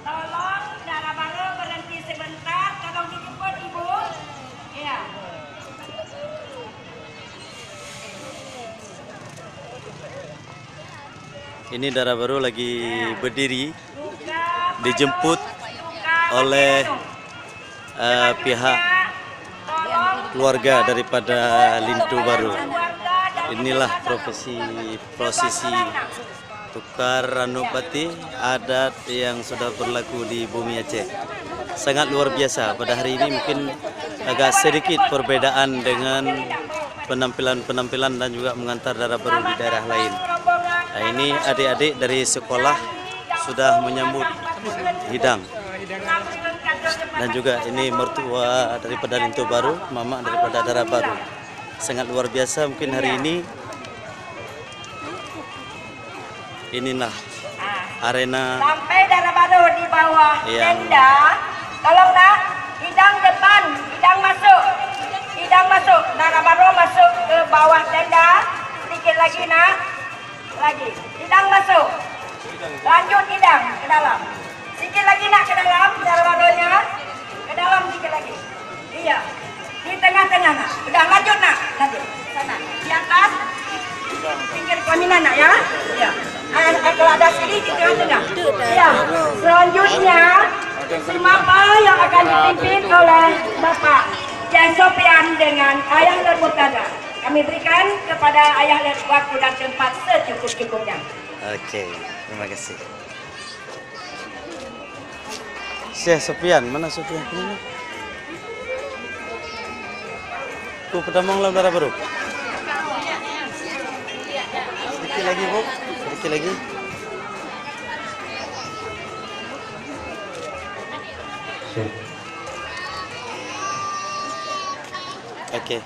Tolong darah baru berhenti sebentar, tolong dijemput ibu. Iya. Ini darah baru lagi berdiri, dijemput oleh pihak keluarga daripada Lintu Baru. Inilah prosesi tukar ranupati adat yang sudah berlaku di bumi Aceh. Sangat luar biasa. Pada hari ini mungkin agak sedikit perbedaan dengan penampilan dan juga mengantar darah baru di daerah lain. Nah, ini adik-adik dari sekolah sudah menyambut hidang. Dan juga ini mertua daripada Lintu Baru, mama daripada darah baru. Sangat luar biasa mungkin hari ini. Inilah arena sampai darah baru di bawah tenda. Tolong nak, hidang depan, hidang masuk, darah baru masuk ke bawah tenda. Sedikit lagi nak, lagi, hidang masuk, lanjut hidang ke dalam. Sedikit lagi nak ke dalam, darah barunya ke dalam sedikit lagi. Iya, di tengah-tengah nak, udah lanjut nak, lanjut sana, di atas, pinggir pelaminan nak ya. Iya. Kalau ada sini di tengah-tengah. Ya, selanjutnya semapa yang akan dipimpin oleh Bapak Kiai Sopian dengan Ayah dan Murtada. Kami berikan kepada Ayah dan waktu dan tempat secukup-cukupnya. Oke, terima kasih. Syekh Sopian, mana Sopian? Tuh pedamang lah darah baru. Sedikit lagi, Bu. Sedikit lagi. Oke.